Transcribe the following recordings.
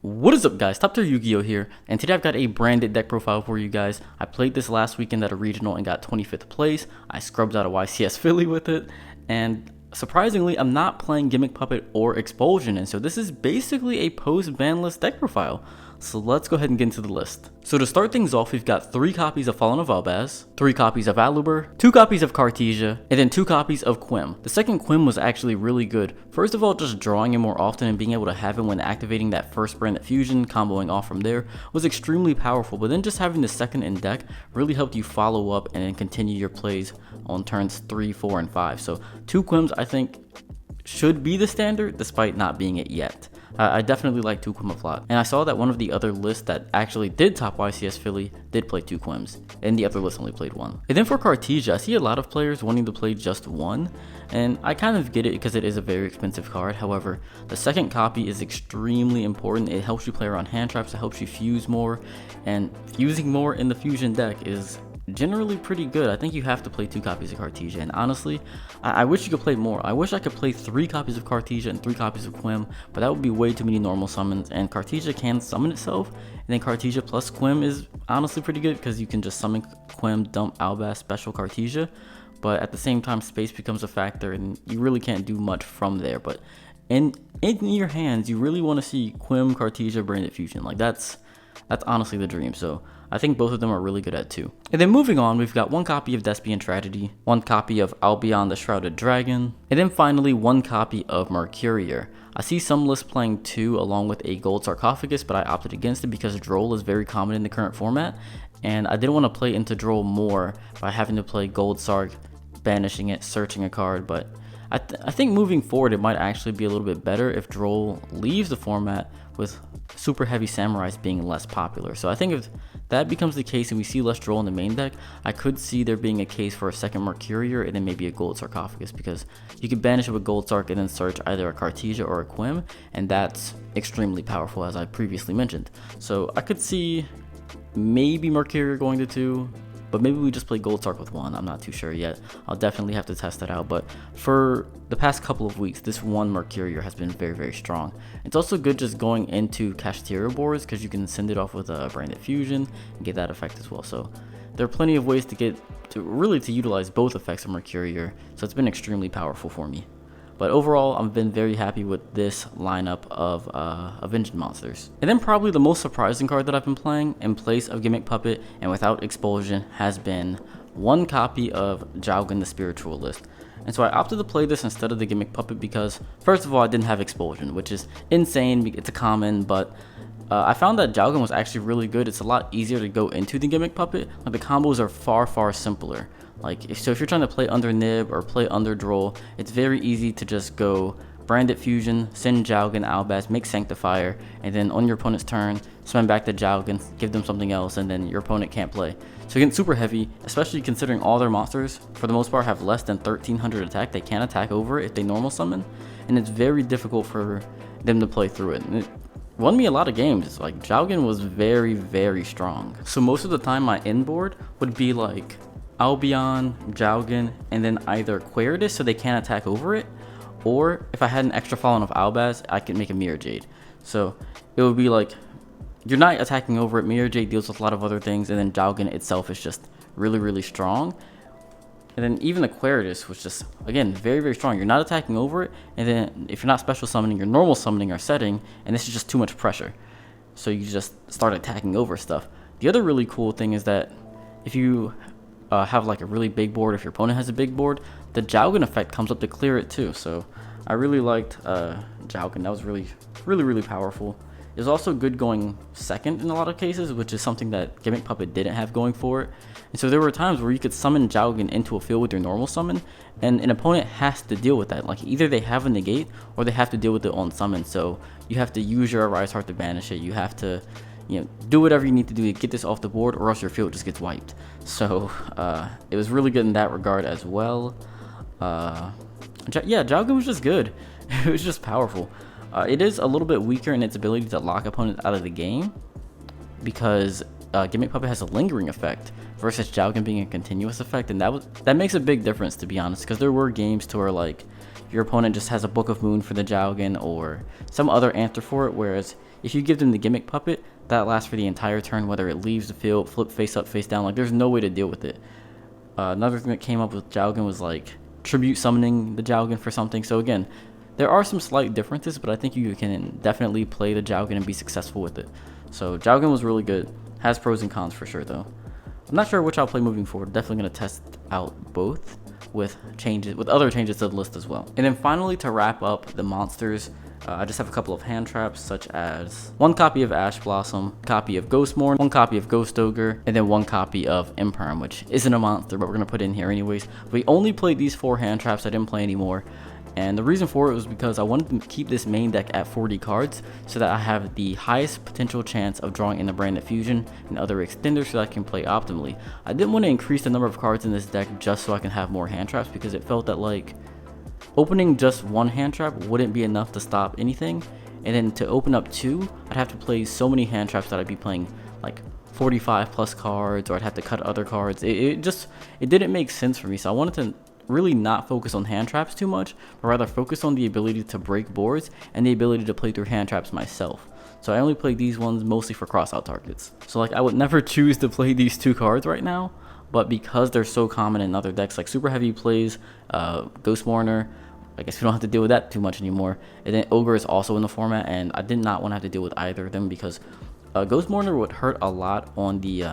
What is up, guys? TopTierYugioh here, and today I've got a branded deck profile for you guys. I played this last weekend at a regional and got 25th place. I scrubbed out of YCS Philly with it, and surprisingly, I'm not playing Gimmick Puppet or Expulsion, and so this is basically a post-ban list deck profile. So let's go ahead and get into the list. So to start things off, we've got 3 copies of Fallen of Albaz, 3 copies of Aluber, 2 copies of Cartesia, and then 2 copies of Quim. The second Quim was actually really good. First of all, just drawing him more often and being able to have him when activating that first Branded Fusion, comboing off from there, was extremely powerful. But then just having the second in deck really helped you follow up and then continue your plays on turns 3, 4, and 5. So 2 Quims, I think, should be the standard despite not being it yet. I definitely like 2 Quim a lot, and I saw that one of the other lists that actually did top YCS Philly did play 2 Quims, and the other list only played 1. And then for Cartesia, I see a lot of players wanting to play just 1, and I kind of get it because it is a very expensive card. However, the second copy is extremely important. It helps you play around hand traps, it helps you fuse more, and fusing more in the fusion deck is generally pretty good. I think you have to play 2 copies of Cartesia, and honestly, I wish you could play more. I wish I could play 3 copies of Cartesia and 3 copies of Quim, but that would be way too many normal summons, and Cartesia can summon itself, and then Cartesia plus Quim is honestly pretty good because you can just summon Quim, dump Albaz, special Cartesia, but at the same time space becomes a factor and you really can't do much from there. But in your hands, you really want to see Quim, Cartesia, Branded Fusion. Like that's honestly the dream. So I think both of them are really good at 2. And then moving on, we've got 1 copy of Despian Tragedy, 1 copy of Albion the Shrouded Dragon, and then finally 1 copy of Mercurier. I see some lists playing 2 along with a gold sarcophagus, but I opted against it because Droll is very common in the current format, and I didn't want to play into Droll more by having to play gold sarc, banishing it, searching a card. But I think moving forward it might actually be a little bit better if Droll leaves the format with super heavy samurais being less popular. So I think if that becomes the case and we see less Droll in the main deck, I could see there being a case for a second Mercurier and then maybe a gold sarcophagus, because you could banish it with gold sarc and then search either a Cartesia or a Quim, and that's extremely powerful as I previously mentioned. So I could see maybe Mercurier going to 2, but maybe we just play gold sarc with 1. I'm not too sure yet. I'll definitely have to test that out. But for the past couple of weeks, this 1 Mercurier has been very, very strong. It's also good just going into Kashtira boards because you can send it off with a Branded Fusion and get that effect as well. So there are plenty of ways to utilize both effects of Mercurier. So it's been extremely powerful for me. But overall, I've been very happy with this lineup of Avenged monsters. And then probably the most surprising card that I've been playing in place of Gimmick Puppet and without Expulsion has been 1 copy of Jowgen the Spiritualist. And so I opted to play this instead of the Gimmick Puppet because, first of all, I didn't have Expulsion, which is insane. It's a common, but I found that Jowgen was actually really good. It's a lot easier to go into the Gimmick Puppet. Like, the combos are far, far simpler. Like, if you're trying to play under Nib or play under Droll, it's very easy to just go Branded Fusion, send Jowgen, Albaz, make Sanctifier, and then on your opponent's turn, swim back to Jowgen, give them something else, and then your opponent can't play. So again, super heavy, especially considering all their monsters, for the most part, have less than 1300 attack. They can't attack over it if they normal summon, and it's very difficult for them to play through it. And it won me a lot of games. Like, Jowgen was very, very strong. So most of the time, my end board would be like Albion, Jowgen, and then either Queridus so they can't attack over it, or if I had an extra Fallen of Albaz, I could make a Mirror Jade. So it would be like, you're not attacking over it, Mirror Jade deals with a lot of other things, and then Jowgen itself is just really, really strong. And then even the Queridus was just, again, very, very strong. You're not attacking over it, and then if you're not special summoning, you're normal summoning or setting, and this is just too much pressure. So you just start attacking over stuff. The other really cool thing is that if you have like a really big board, if your opponent has a big board, the Jowgen effect comes up to clear it too. So I really liked Jowgen. That was really, really, really powerful. It was also good going second in a lot of cases, which is something that Gimmick Puppet didn't have going for it. And so there were times where you could summon Jowgen into a field with your normal summon, and an opponent has to deal with that. Like, either they have a negate or they have to deal with it on summon. So you have to use your Arise Heart to banish it. You have to, do whatever you need to do to get this off the board, or else your field just gets wiped. So it was really good in that regard as well. Yeah, Jowgen was just good. It was just powerful. It is a little bit weaker in its ability to lock opponents out of the game because Gimmick Puppet has a lingering effect versus Jowgen being a continuous effect, and that makes a big difference, to be honest, because there were games to where like your opponent just has a Book of Moon for the Jowgen or some other answer for it, whereas if you give them the gimmick puppet, that lasts for the entire turn, whether it leaves the field, flip face up, face down. Like, there's no way to deal with it. Another thing that came up with Jowgen was like tribute summoning the Jowgen for something. So again, there are some slight differences, but I think you can definitely play the Jowgen and be successful with it. So Jowgen was really good. Has pros and cons for sure though. I'm not sure which I'll play moving forward. Definitely going to test out both with other changes to the list as well. And then finally, to wrap up the monsters, I just have a couple of hand traps, such as 1 copy of Ash Blossom, copy of Ghostmourne, 1 copy of Ghost Ogre, and then 1 copy of Imperm, which isn't a monster, but we're going to put it in here anyways. We only played these 4 hand traps. I didn't play any more. And the reason for it was because I wanted to keep this main deck at 40 cards so that I have the highest potential chance of drawing in the Branded Fusion and other extenders so that I can play optimally. I didn't want to increase the number of cards in this deck just so I can have more hand traps, because it felt that like opening just 1 hand trap wouldn't be enough to stop anything. And then to open up 2, I'd have to play so many hand traps that I'd be playing like 45 plus cards, or I'd have to cut other cards. It didn't make sense for me. So I wanted to really not focus on hand traps too much, but rather focus on the ability to break boards and the ability to play through hand traps myself. So I only played these ones mostly for crossout targets. So like I would never choose to play these 2 cards right now, but because they're so common in other decks, like Super Heavy plays Ghost Mourner, I guess we don't have to deal with that too much anymore. And then Ogre is also in the format, and I did not want to have to deal with either of them, because Ghost Mourner would hurt a lot on the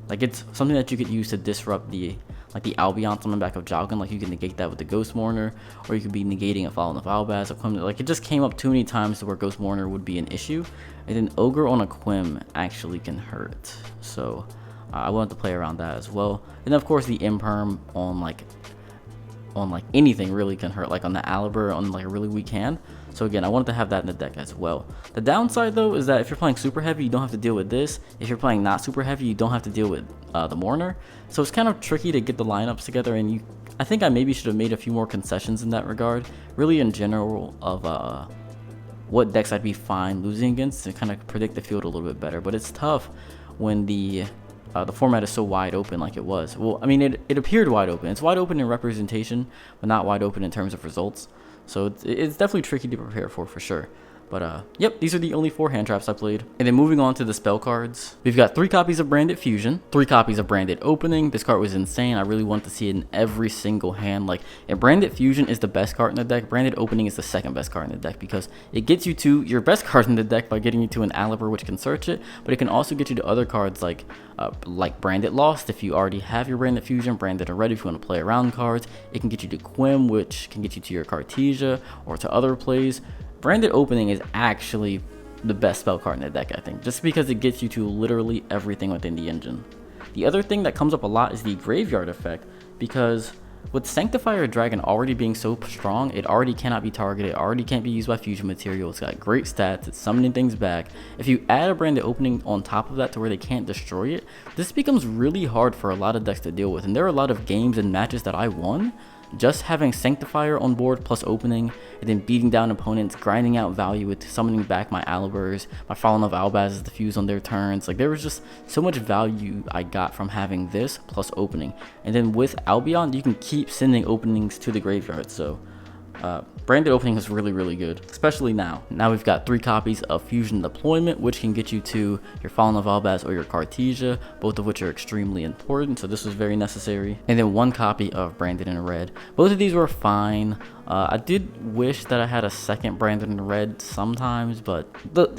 like, it's something that you could use to disrupt the ambiance on the back of Jowgen. Like, you can negate that with the Ghost Mourner, or you could be negating a Fallen of Albaz, a Quim. Like, it just came up too many times to where Ghost Mourner would be an issue, and then Ogre on a Quim actually can hurt. So I wanted to play around that as well. And of course the Imperm on like anything really can hurt, like on the Albaz on like a really weak hand. So again, I wanted to have that in the deck as well. The downside though is that if you're playing super heavy, you don't have to deal with this. If you're playing not super heavy, you don't have to deal with the Mourner. So it's kind of tricky to get the lineups together, and I think I maybe should have made a few more concessions in that regard, really in general, of what decks I'd be fine losing against, to kind of predict the field a little bit better. But it's tough when the format is so wide open like it was. Well, I mean, it appeared wide open. It's wide open in representation, but not wide open in terms of results. So it's definitely tricky to prepare for sure. But yep, these are the only 4 hand traps I played. And then moving on to the spell cards, we've got 3 copies of Branded Fusion, 3 copies of Branded Opening. This card was insane. I really want to see it in every single hand. Like, if Branded Fusion is the best card in the deck, Branded Opening is the second best card in the deck, because it gets you to your best card in the deck by getting you to an Albaz, which can search it, but it can also get you to other cards like Branded Lost if you already have your Branded Fusion, Branded Already if you want to play around cards. It can get you to Quim, which can get you to your Cartesia or to other plays. Branded Opening is actually the best spell card in the deck, I think, just because it gets you to literally everything within the engine. The other thing that comes up a lot is the graveyard effect, because with Sanctifier Dragon already being so strong, it already cannot be targeted, it already can't be used by fusion material, it's got great stats, it's summoning things back. If you add a Branded Opening on top of that to where they can't destroy it, this becomes really hard for a lot of decks to deal with. And there are a lot of games and matches that I won just having Sanctifier on board plus Opening, and then beating down opponents, grinding out value with summoning back my Albaz, my Fallen of Albaz to fuse on their turns. Like, there was just so much value I got from having this plus Opening. And then with Albion, you can keep sending openings to the graveyard. So Branded Opening is really, really good, especially now. Now we've got 3 copies of Fusion Deployment, which can get you to your Fallen of Albaz or your Cartesia, both of which are extremely important, so this was very necessary. And then 1 copy of Branded in Red. Both of these were fine. I did wish that I had a second Branded in Red sometimes, but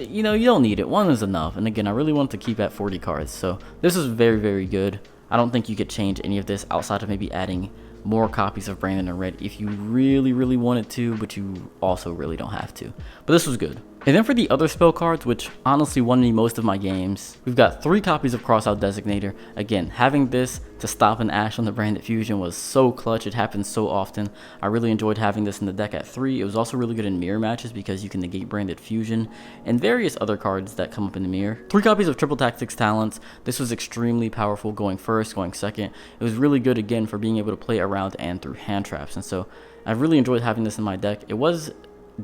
you know, you don't need it. 1 is enough. And again, I really want to keep at 40 cards, so this is very, very good. I don't think you could change any of this outside of maybe adding more copies of Branded in Red if you really, really wanted to, but you also really don't have to. But this was good. And then for the other spell cards, which honestly won me most of my games, we've got 3 copies of Crossout Designator. Again, having this to stop an Ash on the Branded Fusion was so clutch. It happens so often. I really enjoyed having this in the deck at 3. It was also really good in mirror matches because you can negate Branded Fusion and various other cards that come up in the mirror. 3 copies of Triple Tactics Talents. This was extremely powerful going first, going second. It was really good again for being able to play around and through hand traps. And so I really enjoyed having this in my deck. It was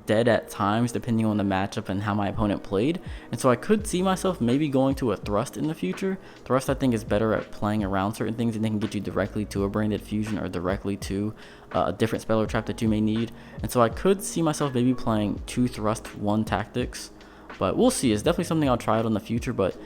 dead at times depending on the matchup and how my opponent played, and so I could see myself maybe going to a Thrust in the future. Thrust, I think, is better at playing around certain things, and they can get you directly to a Branded Fusion or directly to a different spell or trap that you may need. And so I could see myself maybe playing 2 Thrust, 1 Tactics but we'll see. It's definitely something I'll try out in the future, but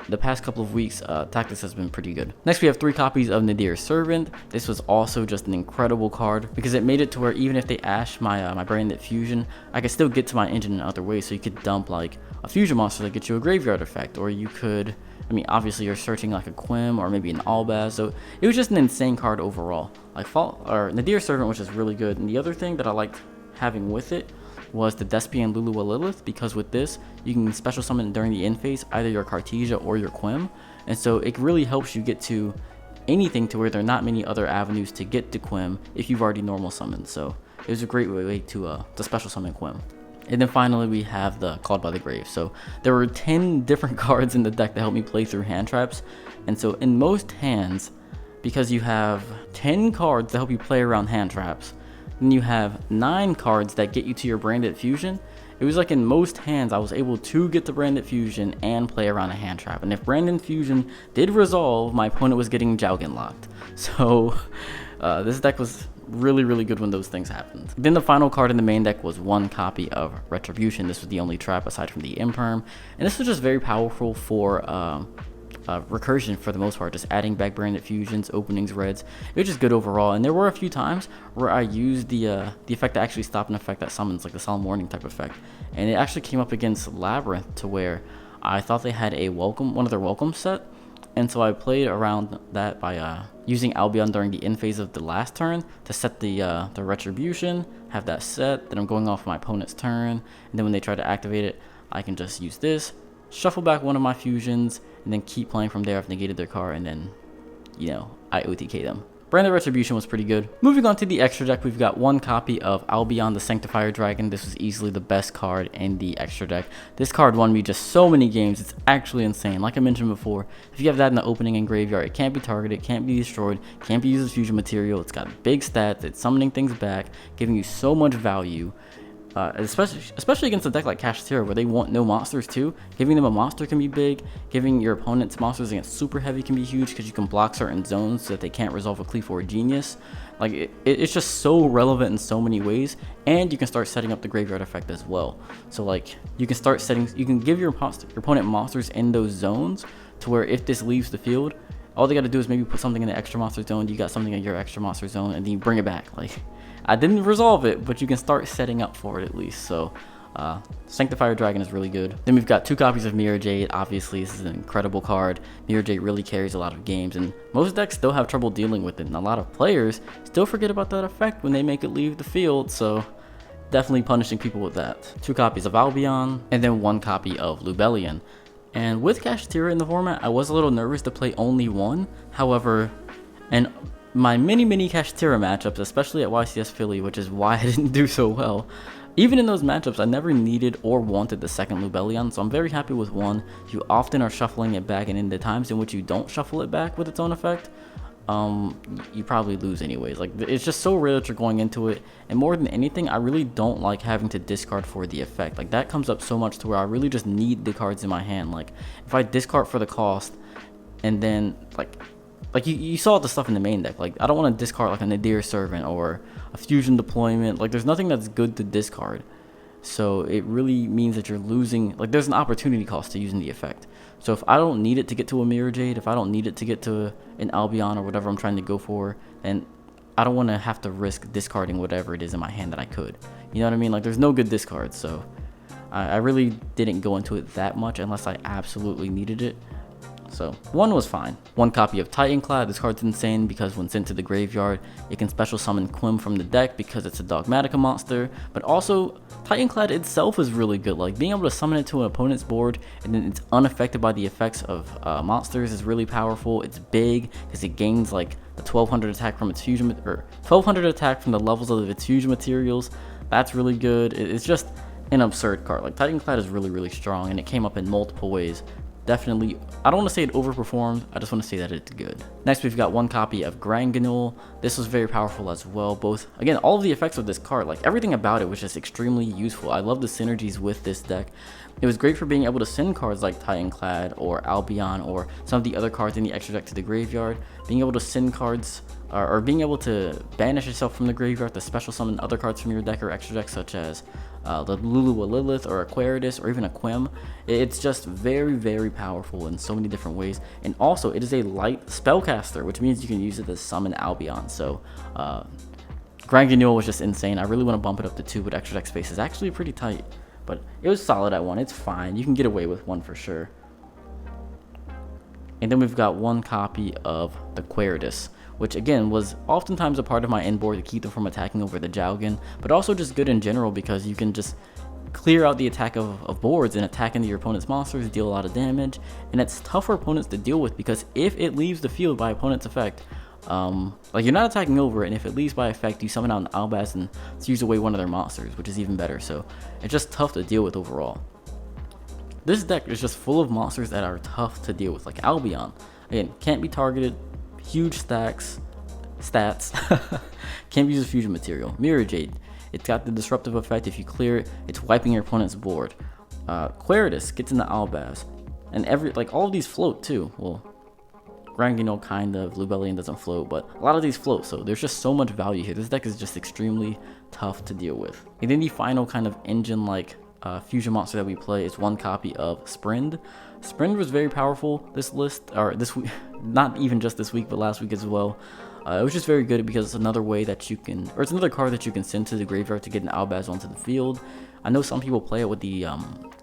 the past couple of weeks, tactics has been pretty good. Next, we have 3 copies of Nadir Servant. This was also just an incredible card because it made it to where even if they ash my my Branded Fusion, I could still get to my engine in other ways. So you could dump like a fusion monster that gets you a graveyard effect, or you could, I mean, obviously you're searching like a Quim or maybe an Albaz. So it was just an insane card overall. Like Nadir Servant, which is really good. And the other thing that I liked having with it was the Despia and Lulu Lilith, because with this you can special summon during the end phase either your Cartesia or your Quim, and so it really helps you get to anything to where there are not many other avenues to get to Quim if you've already normal summoned. So it was a great way to special summon Quim. And then finally we have the Called by the Grave. So there were 10 different cards in the deck that helped me play through hand traps, and so in most hands, because you have 10 cards that help you play around hand traps, then you have 9 cards that get you to your Branded Fusion. It was like in most hands I was able to get the Branded Fusion and play around a hand trap, and if Branded Fusion did resolve, my opponent was getting Jowgen locked. So this deck was really good when those things happened. Then the final card in the main deck was 1 copy of Retribution. This was the only trap aside from the Imperm, and this was just very powerful for recursion for the most part, just adding back Branded Fusions, openings, reds. It was just good overall, and there were a few times where I used the effect to actually stop an effect that summons, like the Solemn Warning type effect, and it actually came up against Labyrinth to where I thought they had one of their welcome set, and so I played around that by using Albion during the end phase of the last turn to set the Retribution, have that set, then I'm going off my opponent's turn, and then when they try to activate it, I can just use this, shuffle back one of my fusions, and then keep playing from there. I've negated their card, and then, you know, I OTK them. Branded Retribution was pretty good. Moving on to the extra deck, we've got 1 copy of Albion the Sanctifier Dragon. This was easily the best card in the extra deck. This card won me just so many games. It's actually insane. Like I mentioned before, if you have that in the opening and graveyard, it can't be targeted, can't be destroyed, can't be used as fusion material. It's got big stats, it's summoning things back, giving you so much value. Especially against a deck like Kashtira where they want no monsters too. Giving them a monster can be big. Giving your opponent's monsters against super heavy can be huge because you can block certain zones so that they can't resolve a Cleave or a Genius. Like it's just so relevant in so many ways, and you can start setting up the graveyard effect as well. So like you can give your opponent monsters in those zones to where if this leaves the field, all they got to do is maybe put something in the extra monster zone. You got something in your extra monster zone, and then you bring it back. Like, I didn't resolve it, but you can start setting up for it at least. So Sanctifier Dragon is really good. Then we've got 2 copies of Mirror Jade. Obviously this is an incredible card. Mirror Jade really carries a lot of games, and most decks still have trouble dealing with it, and a lot of players still forget about that effect when they make it leave the field. So definitely punishing people with that. 2 copies of Albion, and then 1 copy of Lubellion. And with Kashtira in the format, I was a little nervous to play only 1. However, and my many Kashtira matchups, especially at YCS Philly, which is why I didn't do so well, even in those matchups, I never needed or wanted the second Lubellion, so I'm very happy with 1. You often are shuffling it back, and in the times in which you don't shuffle it back with its own effect, you probably lose anyways. Like, it's just so rare that you're going into it, and more than anything, I really don't like having to discard for the effect. Like, that comes up so much to where I really just need the cards in my hand. Like, if I discard for the cost, and then like you saw the stuff in the main deck, like I don't want to discard like a Nadir Servant or a fusion deployment. Like, there's nothing that's good to discard, so it really means that you're losing. Like, there's an opportunity cost to using the effect. So if I don't need it to get to a Mirror Jade, if I don't need it to get to an Albion or whatever I'm trying to go for, then I don't want to have to risk discarding whatever it is in my hand that I could. You know what I mean? Like, there's no good discards, so I really didn't go into it that much unless I absolutely needed it. So 1 was fine. 1 copy of Titanclad. This card's insane because when sent to the graveyard, it can special summon Quim from the deck because it's a Dogmatica monster. But also, Titanclad itself is really good. Like, being able to summon it to an opponent's board and then it's unaffected by the effects of monsters is really powerful. It's big because it gains like the 1200 attack from its fusion, or 1200 attack from the levels of its fusion materials. That's really good. It's just an absurd card. Like, Titanclad is really strong, and it came up in multiple ways. Definitely, I don't want to say it overperformed, I just want to say that it's good. Next, we've got 1 copy of Granganul. This was very powerful as well. Both, again, all of the effects of this card, like everything about it was just extremely useful. I love the synergies with this deck. It was great for being able to send cards like Titanclad or Albion or some of the other cards in the extra deck to the graveyard. Being able to send cards, or being able to banish yourself from the graveyard to special summon other cards from your deck or extra deck, such as the Lulu Lilith or a Aquarius or even a Quim. It's just very, very powerful in so many different ways. And also, it is a light spellcaster, which means you can use it to summon Albion. So, Yugioh was just insane. I really want to bump it up to 2, but extra deck space is actually pretty tight. But it was solid at 1. It's fine. You can get away with 1 for sure. And then we've got 1 copy of the Aquarius, which again was oftentimes a part of my end board to keep them from attacking over the Jowgen, but also just good in general because you can just clear out the attack of boards and attack into your opponent's monsters, deal a lot of damage, and it's tough for opponents to deal with because if it leaves the field by opponent's effect, like you're not attacking over it, and if it leaves by effect, you summon out an Albaz and use away one of their monsters, which is even better. So it's just tough to deal with overall. This deck is just full of monsters that are tough to deal with, like Albion. Again, can't be targeted, huge stats, can't be used as fusion material. Mirror Jade, it's got the disruptive effect. If you clear it, it's wiping your opponent's board. Aquarius gets into Albaz, and all of these float too. Well, Yugioh kind of, Lubellion doesn't float, but a lot of these float, so there's just so much value here. This deck is just extremely tough to deal with. And then the final kind of engine-like fusion monster that we play is 1 copy of Sprend. Sprend was very powerful this list, or this week, not even just this week, but last week as well. It was just very good because it's another way that you can, or it's another card that you can send to the graveyard to get an Albaz onto the field. I know some people play it with the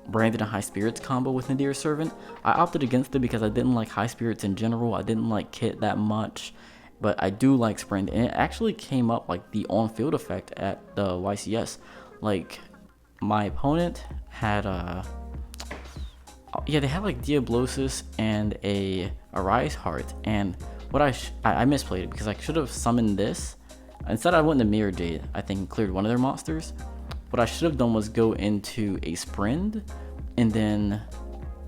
Branded and High Spirits combo with Nadir Servant. I opted against it because I didn't like High Spirits in general. I didn't like Kit that much, but I do like Sprend, and it actually came up like the on-field effect at the YCS. Like, my opponent had they had like Diablosis and a Arise Heart, and what I misplayed it because I should have summoned this. Instead, I went into Mirror Jade, I think, and cleared one of their monsters. What I should have done was go into a Sprend, and then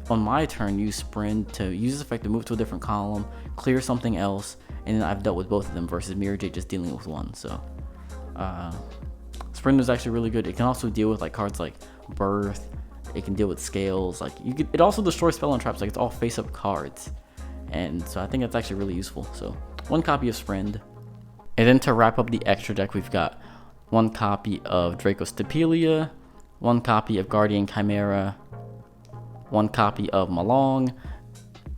on my turn use Sprend to use this effect to move to a different column, clear something else, and then I've dealt with both of them versus Mirror Jade just dealing with one. So Sprend is actually really good. It can also deal with like cards like Birth. It can deal with Scales. Like it also destroys spell and traps. Like it's all face-up cards, and so I think that's actually really useful. So 1 copy of Sprend, and then to wrap up the extra deck, we've got 1 copy of Dracostepelia, 1 copy of Guardian Chimera, 1 copy of Malong,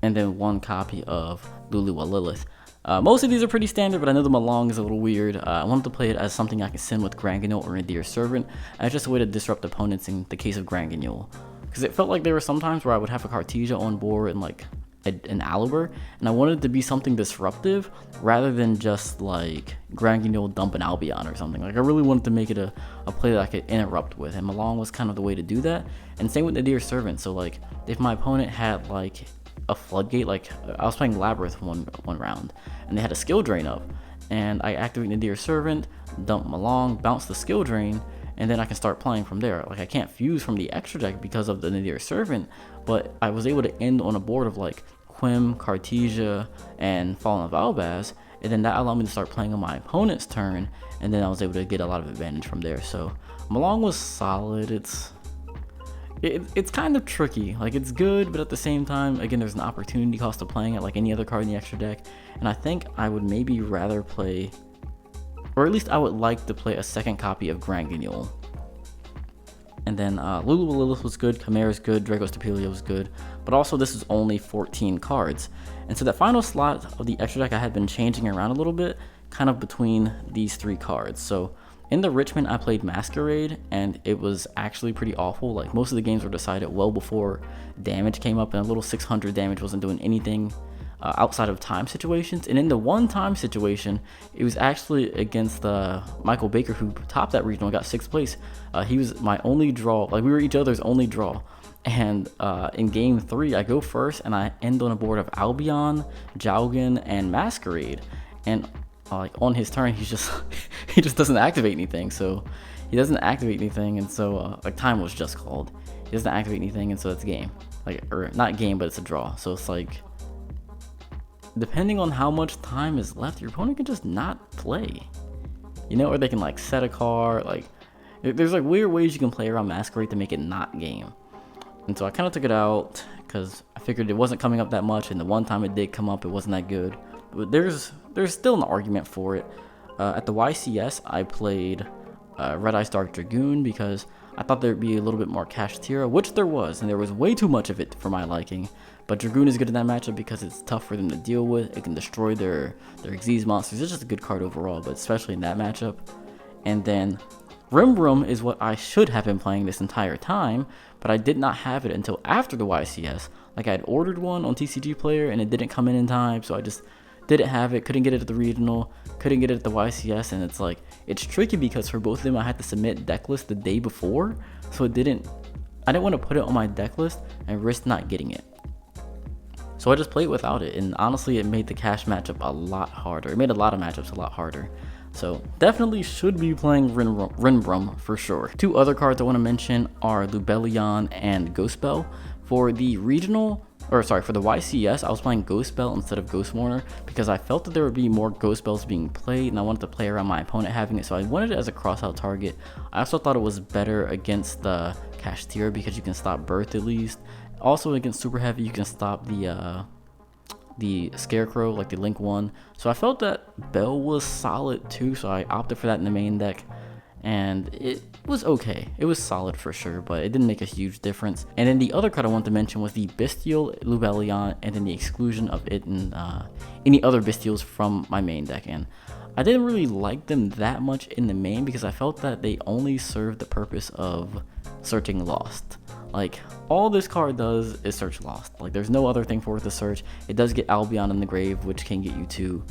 and then 1 copy of Lulu Lilith. Most of these are pretty standard, but I know the Malong is a little weird. I wanted to play it as something I can send with Yugioh or Nadir Servant, as just a way to disrupt opponents in the case of Yugioh. Because it felt like there were some times where I would have a Cartesia on board and like an Albaz, and I wanted it to be something disruptive rather than just like Yugioh dump an Albion or something. Like I really wanted to make it a play that I could interrupt with, and Malong was kind of the way to do that. And same with Nadir Servant. So like if my opponent had like a floodgate, like I was playing Labyrinth one round and they had a skill drain up, and I activate Nadir Servant, dump Malong, bounce the skill drain, and then I can start playing from there. Like I can't fuse from the extra deck because of the Nadir Servant, but I was able to end on a board of like Quim, Cartesia, and Fallen of Albaz, and then that allowed me to start playing on my opponent's turn, and then I was able to get a lot of advantage from there. So Malong was solid. It's kind of tricky. Like it's good, but at the same time, again, there's an opportunity cost of playing it like any other card in the extra deck, and I think I would maybe rather play, or at least I would like to play a 2nd copy of Yugioh. And then Lulu Lilith was good, Chimera's good, Dracostepelia was good, but also this is only 14 cards. And so that final slot of the extra deck I had been changing around a little bit, kind of between these 3 cards. So in the Richmond, I played Masquerade, and it was actually pretty awful. Like most of the games were decided well before damage came up, and a little 600 damage wasn't doing anything outside of time situations. And in the one time situation, it was actually against Michael Baker, who topped that regional, got 6th place. He was my only draw. Like we were each other's only draw. And in game 3, I go first, and I end on a board of Albion, Jowgen, and Masquerade. And like on his turn, he just doesn't activate anything. So he doesn't activate anything, and so like time was just called. He doesn't activate anything, and so it's game. Like, or not game, but it's a draw. So it's like, depending on how much time is left, your opponent can just not play, you know, or they can like set a card. Like there's like weird ways you can play around Masquerade to make it not game. And so I kind of took it out because I figured it wasn't coming up that much, and the one time it did come up, it wasn't that good. But there's still an argument for it. At the YCS, I played Red Eyes Dark Dragoon because I thought there'd be a little bit more Kashtira, which there was, and there was way too much of it for my liking. But Dragoon is good in that matchup because it's tough for them to deal with. It can destroy their Xyz monsters. It's just a good card overall, but especially in that matchup. And then Rim is what I should have been playing this entire time, but I did not have it until after the YCS. Like, I had ordered one on TCG Player and it didn't come in time, so I just didn't have it, couldn't get it at the regional, couldn't get it at the YCS, and it's like, it's tricky because for both of them I had to submit deck list the day before, so I didn't want to put it on my deck list and risk not getting it. So I just played without it, and honestly it made the cash matchup a lot harder. It made a lot of matchups a lot harder. So definitely should be playing Rinbrum for sure. Two other cards I want to mention are Lubellion and Ghost Bell. For the regional, or sorry, for the YCS, I was playing Ghost Bell instead of Ghost Mourner because I felt that there would be more Ghost Bells being played and I wanted to play around my opponent having it, so I wanted it as a crossout target. I also thought it was better against the Kashtira because you can stop Birth at least. Also against Super Heavy, you can stop the Scarecrow, like the Link one. So I felt that Bell was solid too, so I opted for that in the main deck. And it was okay. It was solid for sure, but it didn't make a huge difference. And then the other card I want to mention was the Bestial Lubellion, and then the exclusion of it and any other Bestials from my main deck. And I didn't really like them that much in the main because I felt that they only served the purpose of searching Lost. Like, all this card does is search Lost. Like, there's no other thing for it to search. It does get Albion in the grave, which can get you to,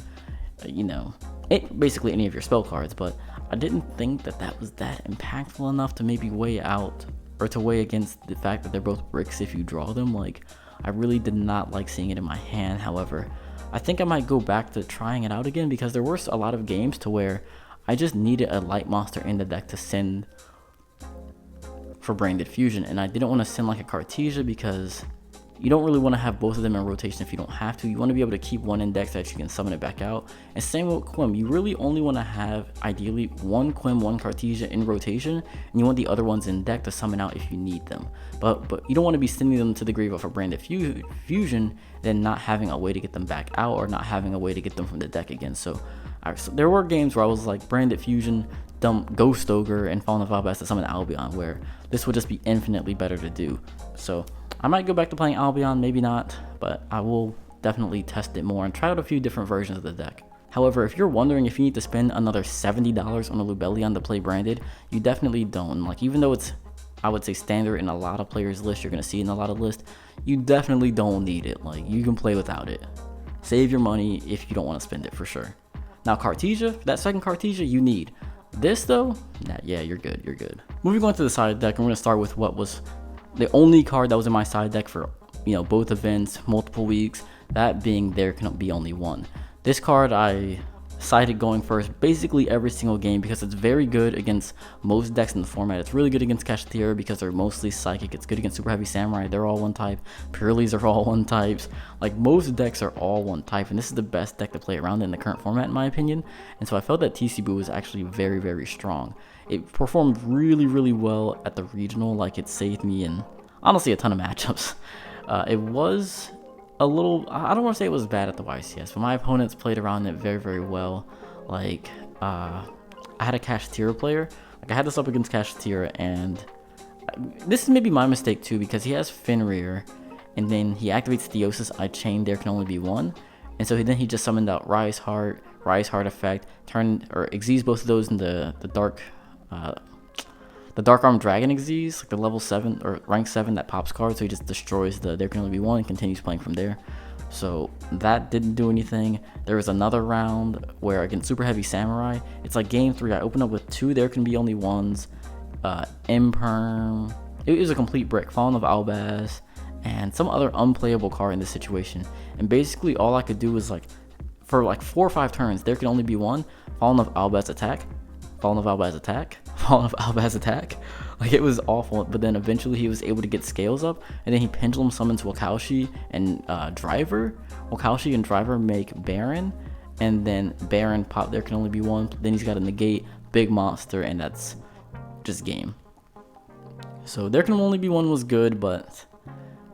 basically any of your spell cards, but I didn't think that that was that impactful enough to maybe weigh out, or to weigh against the fact that they're both bricks if you draw them. Like, I really did not like seeing it in my hand. However, I think I might go back to trying it out again because there were a lot of games to where I just needed a light monster in the deck to send for Branded Fusion, and I didn't want to send like a Cartesia because you don't really want to have both of them in rotation if you don't have to. You want to be able to keep one index that you can summon it back out. And same with Quim, you really only want to have ideally one Quim, one Cartesia in rotation, and you want the other ones in deck to summon out if you need them. But you don't want to be sending them to the grave off a Branded Fusion, then not having a way to get them back out or not having a way to get them from the deck again. So there were games where I was like, Branded Fusion, dump Ghost Ogre, and Fallen of Albaz to summon Albion, where this would just be infinitely better to do. So I might go back to playing Albion, maybe not, but I will definitely test it more and try out a few different versions of the deck. However, if you're wondering if you need to spend another $70 on a Lubellion to play Branded, you definitely don't. Like, even though it's, I would say, standard in a lot of players' lists, you're going to see it in a lot of lists, you definitely don't need it. Like, you can play without it. Save your money if you don't want to spend it for sure. Now, Cartesia, that second Cartesia, you need. This though, yeah, you're good, you're good. Moving on to the side deck, I'm going to start with what was the only card that was in my side deck for, both events, multiple weeks, that being There Can Be Only One. This card I cited going first basically every single game because it's very good against most decks in the format. It's really good against Kashtira because they're mostly psychic. It's good against Super Heavy Samurai, they're all one type. Purleys are all one types. Like, most decks are all one type, and this is the best deck to play around in the current format in my opinion. And so I felt that TC Boo was actually very, very strong. It performed really, really well at the regional. Like, it saved me in honestly a ton of matchups. It was a little, I don't want to say it was bad at the YCS, but my opponents played around it very, very well. Like, I had a Kashtira player. Like, I had this up against Kashtira, and this is maybe my mistake too because he has Fenrir, and then he activates Theosis. I chained There Can Only Be One, and so then he just summoned out Rise Heart effect, exes both of those in the Dark Arm Dragon Xyz, like the level 7 or rank 7 that pops card, so he just destroys the There Can Only Be One and continues playing from there. So that didn't do anything. There was another round where against Super Heavy Samurai, it's like game 3, I opened up with 2 There Can Be Only Ones, Imperm, it was a complete brick, Fallen of Albaz, and some other unplayable card in this situation. And basically all I could do was like, for like 4 or 5 turns, There Can Only Be One, Fallen of Albaz attack, Fallen of Albaz attack, Fallen of Albaz attack. Like, it was awful, but then eventually he was able to get scales up, and then he pendulum summons Wakaushi and Driver. Wakaushi and Driver make Baron, and then Baron pop There Can Only Be One, then he's got to negate big monster, and that's just game. So There Can Only Be One was good, but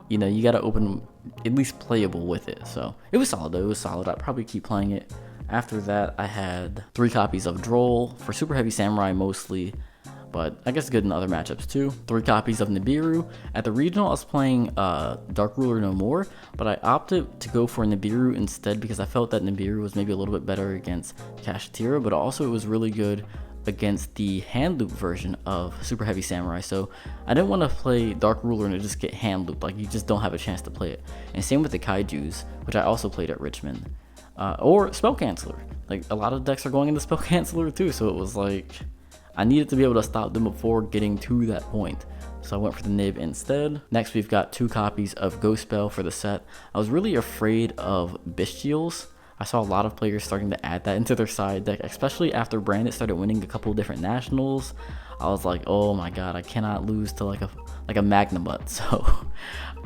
you got to open at least playable with it. So it was solid though, it was solid. I'd probably keep playing it. After that, I had 3 copies of Droll for Super Heavy Samurai mostly, but I guess good in other matchups too. 3 copies of Nibiru. At the regional, I was playing Dark Ruler No More, but I opted to go for Nibiru instead because I felt that Nibiru was maybe a little bit better against Kashtira, but also it was really good against the hand loop version of Super Heavy Samurai. So I didn't want to play Dark Ruler and just get hand looped, like you just don't have a chance to play it. And same with the Kaijus, which I also played at Richmond. Or Spell Canceller. Like a lot of decks are going into Spell Canceller too, so it was like I needed to be able to stop them before getting to that point. So I went for the Nib instead. Next we've got 2 copies of Ghost Spell for the set. I was really afraid of Bestials. I saw a lot of players starting to add that into their side deck, especially after Branded started winning a couple of different nationals. I was like, oh my god, I cannot lose to like a Magnamut. So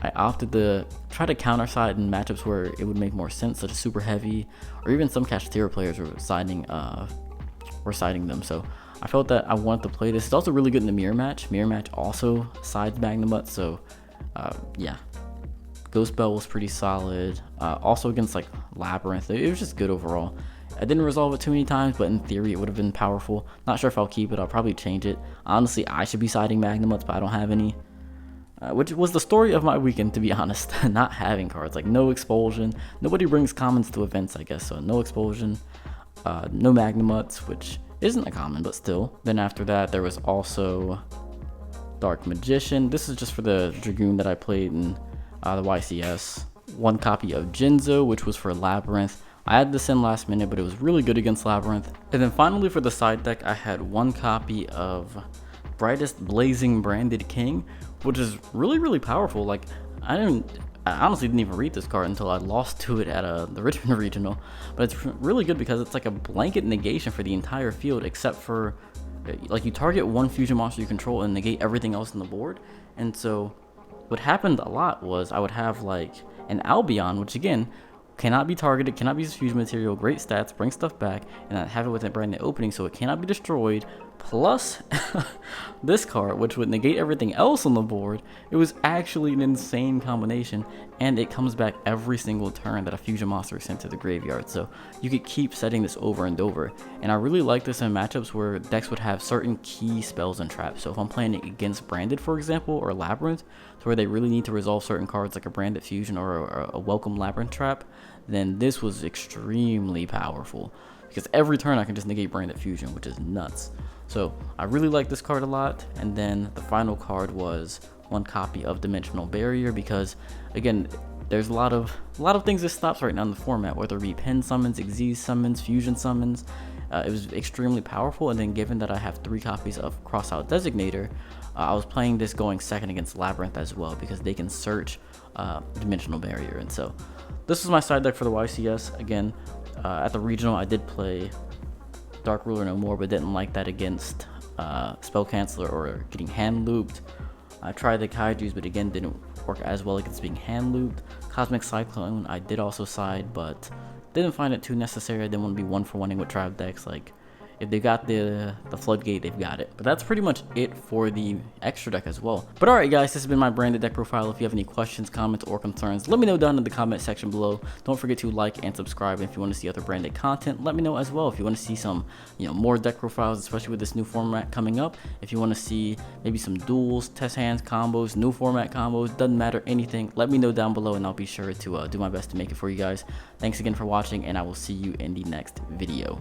I opted to try to counter side in matchups where it would make more sense, such as Super Heavy, or even some Kashtira players were siding them. So I felt that I wanted to play this. It's also really good in the mirror match. Mirror match also sides Magnamut, so yeah. Ghost Bell was pretty solid. Also against like Labyrinth, it was just good overall. I didn't resolve it too many times, but in theory it would have been powerful. Not sure if I'll keep it. I'll probably change it. Honestly, I should be siding Magnamuts, but I don't have any. Which was the story of my weekend, to be honest. Not having cards, like no Expulsion. Nobody brings commons to events, I guess. So no Expulsion, no Magnamuts, which isn't a common, but still. Then after that, there was also Dark Magician. This is just for the Dragoon that I played in the YCS. 1 copy of Jinzo, which was for Labyrinth. I had this in last minute, but it was really good against Labyrinth. And then finally for the side deck, I had 1 copy of Brightest Blazing Branded King, which is really powerful. Like I honestly didn't even read this card until I lost to it at the Richmond regional, but it's really good because it's like a blanket negation for the entire field except for like you target 1 fusion monster you control and negate everything else on the board. And so what happened a lot was I would have like an Albion, which again cannot be targeted, cannot be fusion material, great stats, bring stuff back, and I have it with a branded opening, so it cannot be destroyed. Plus this card, which would negate everything else on the board. It was actually an insane combination, and it comes back every single turn that a fusion monster is sent to the graveyard. So you could keep setting this over and over, and I really like this in matchups where decks would have certain key spells and traps. So if I'm playing it against Branded, for example, or Labyrinth, to where they really need to resolve certain cards like a Branded Fusion or a Welcome Labyrinth trap, then this was extremely powerful because every turn I can just negate Branded Fusion, which is nuts. So I really like this card a lot. And then the final card was 1 copy of Dimensional Barrier, because again, there's a lot of things this stops right now in the format, whether it be Pen Summons, Xyz Summons, Fusion Summons. It was extremely powerful. And then given that I have 3 copies of Crossout Designator, I was playing this going second against Labyrinth as well, because they can search Dimensional Barrier. And so this was my side deck for the YCS. Again, at the regional I did play Dark Ruler No More, but didn't like that against Spell Canceller or getting hand looped. I tried the Kaijus, but again didn't work as well against being hand looped. Cosmic Cyclone I did also side, but didn't find it too necessary. I didn't want to be 1-for-1ing with tribe decks. Like if they got the floodgate, they've got it. But that's pretty much it for the extra deck as well. But alright guys, this has been my branded deck profile. If you have any questions, comments, or concerns, let me know down in the comment section below. Don't forget to like and subscribe. And if you want to see other branded content, let me know as well. If you want to see some, more deck profiles, especially with this new format coming up. If you want to see maybe some duels, test hands, combos, new format combos, doesn't matter, anything, let me know down below and I'll be sure to do my best to make it for you guys. Thanks again for watching, and I will see you in the next video.